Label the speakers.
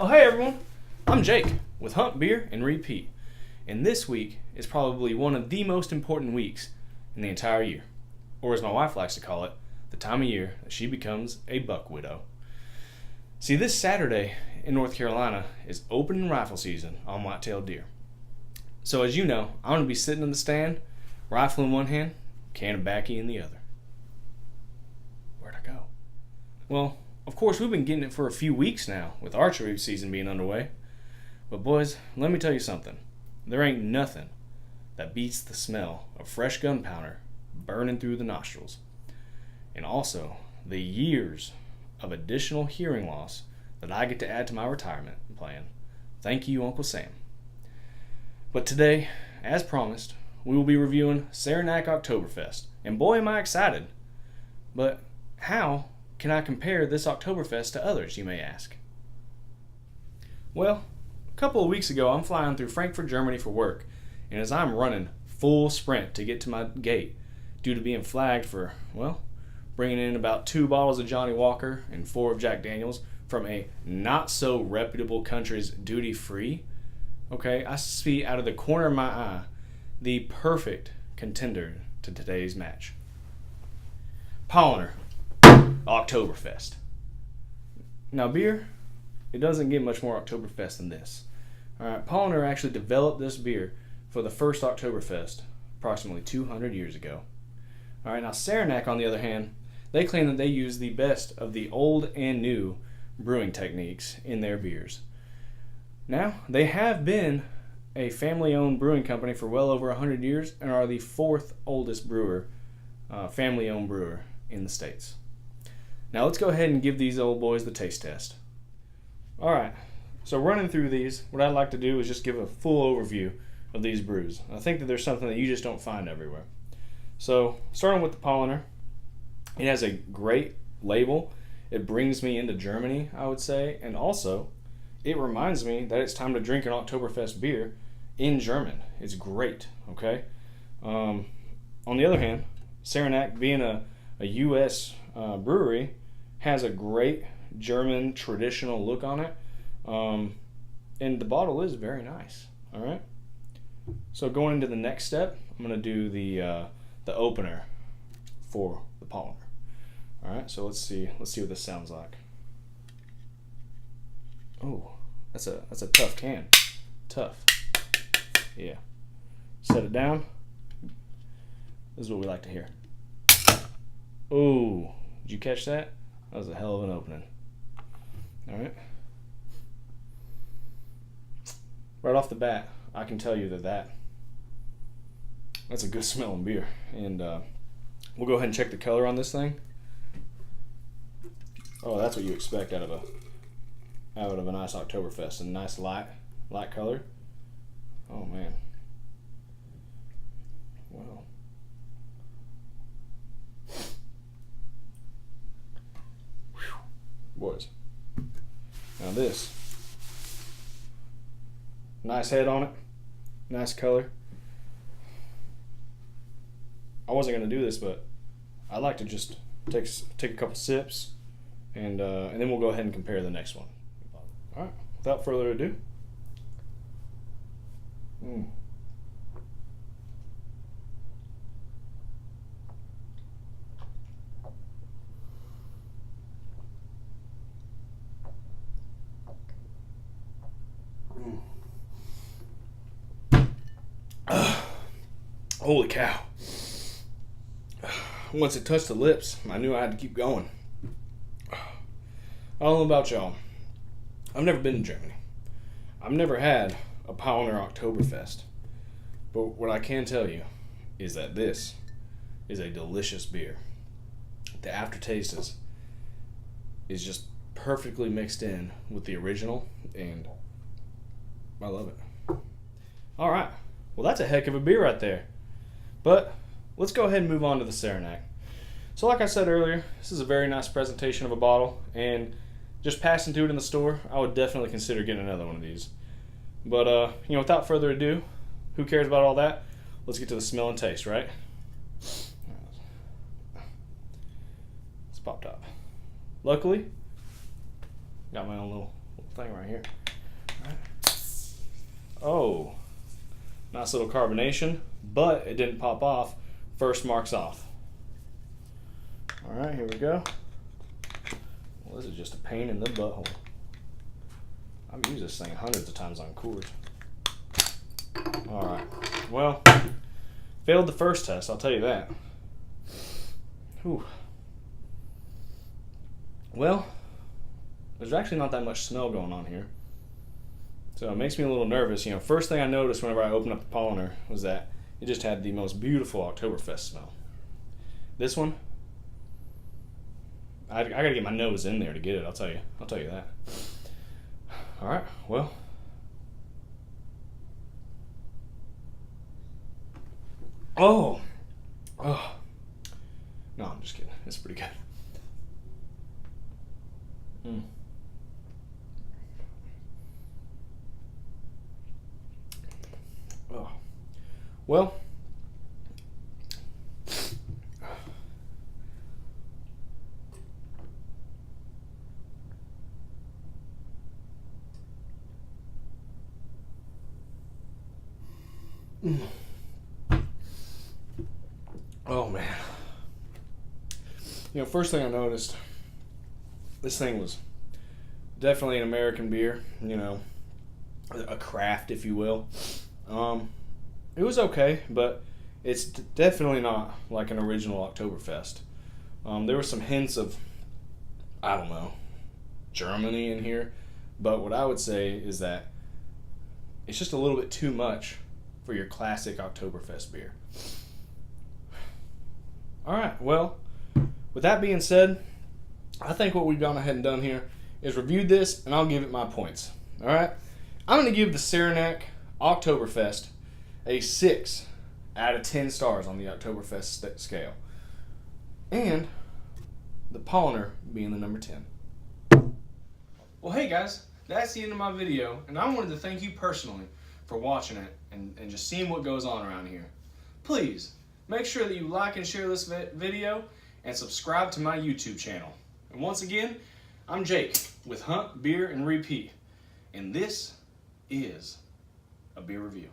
Speaker 1: Oh, hey everyone, I'm Jake with Hunt Beer and Repeat, and this week is probably one of the most important weeks in the entire year, or as my wife likes to call it, the time of year that she becomes a buck widow. See, this Saturday in North Carolina is open rifle season on white-tailed deer. So as you know, I'm going to be sitting in the stand, rifle in one hand, can of baccy in the other. Where'd I go? Well, of course, we've been getting it for a few weeks now, with archery season being underway. But boys, let me tell you something. There ain't nothing that beats the smell of fresh gunpowder burning through the nostrils. And also, the years of additional hearing loss that I get to add to my retirement plan. Thank you, Uncle Sam. But today, as promised, we will be reviewing Saranac Oktoberfest. And boy, am I excited. But how can I compare this Oktoberfest to others, you may ask? Well, a couple of weeks ago, I'm flying through Frankfurt, Germany for work, and as I'm running full sprint to get to my gate, due to being flagged for, well, bringing in about 2 bottles of Johnny Walker and 4 of Jack Daniels from a not-so-reputable country's duty-free, okay, I see out of the corner of my eye the perfect contender to today's match. Polliner Oktoberfest. Now beer, it doesn't get much more Oktoberfest than this. Alright, Polliner actually developed this beer for the first Oktoberfest approximately 200 years ago. Alright, now Saranac, on the other hand, they claim that they use the best of the old and new brewing techniques in their beers. Now, they have been a family-owned brewing company for well over 100 years and are the 4th oldest family-owned brewer in the States. Now let's go ahead and give these old boys the taste test. Alright, so running through these, what I'd like to do is just give a full overview of these brews. I think that there's something that you just don't find everywhere. So, starting with the Polliner, it has a great label. It brings me into Germany, I would say, and also, it reminds me that it's time to drink an Oktoberfest beer in German. It's great, okay? On the other hand, Saranac, being a U.S. brewery, has a great German traditional look on it, and the bottle is very nice. All right. So going into the next step, I'm going to do the opener for the Polliner. All right. So let's see what this sounds like. Oh, that's a tough can. Tough. Yeah. Set it down. This is what we like to hear. Oh, did you catch that? That was a hell of an opening. Alright. Right off the bat, I can tell you that's a good smelling beer. And we'll go ahead and check the color on this thing. Oh, that's what you expect out of a nice Oktoberfest. A nice light color. Oh man. Wow. Boys. Now this. Nice head on it. Nice color. I wasn't going to do this, but I like to just take a couple sips and then we'll go ahead and compare the next one. Alright, without further ado. Holy cow. Once it touched the lips, I knew I had to keep going. I don't know about y'all. I've never been to Germany. I've never had a Polliner Oktoberfest. But what I can tell you is that this is a delicious beer. The aftertaste is just perfectly mixed in with the original, and I love it. Alright, well that's a heck of a beer right there. But let's go ahead and move on to the Saranac. So like I said earlier, this is a very nice presentation of a bottle, and just passing through it in the store, I would definitely consider getting another one of these. But without further ado, who cares about all that? Let's get to the smell and taste, right? Let's pop top. Luckily, got my own little little thing right here. All right. Oh, nice little carbonation, but it didn't pop off. First mark's off. All right, here we go. Well, this is just a pain in the butthole. I've used this thing hundreds of times on Coors. All right, well, failed the first test, I'll tell you that. Whew. Well, there's actually not that much smell going on here. So it makes me a little nervous. You know, first thing I noticed whenever I opened up the polliner was that it just had the most beautiful Oktoberfest smell. This one, I gotta get my nose in there to get it, I'll tell you that. All right, well. Oh. No, I'm just kidding. It's pretty good. Oh. Well. Oh man. You know, first thing I noticed, this thing was definitely an American beer, you know, a craft, if you will. It was okay, but it's definitely not like an original Oktoberfest. There were some hints of, I don't know, Germany in here, but what I would say is that it's just a little bit too much for your classic Oktoberfest beer. Alright, well, with that being said, I think what we've gone ahead and done here is reviewed this, and I'll give it my points. Alright? I'm going to give the Saranac Oktoberfest a 6 out of 10 stars on the Oktoberfest scale. And the Polliner being the number 10. Well, hey guys, that's the end of my video, and I wanted to thank you personally for watching it and just seeing what goes on around here. Please, make sure that you like and share this video and subscribe to my YouTube channel. And once again, I'm Jake with Hunt Beer and Repeat, and this is a beer review.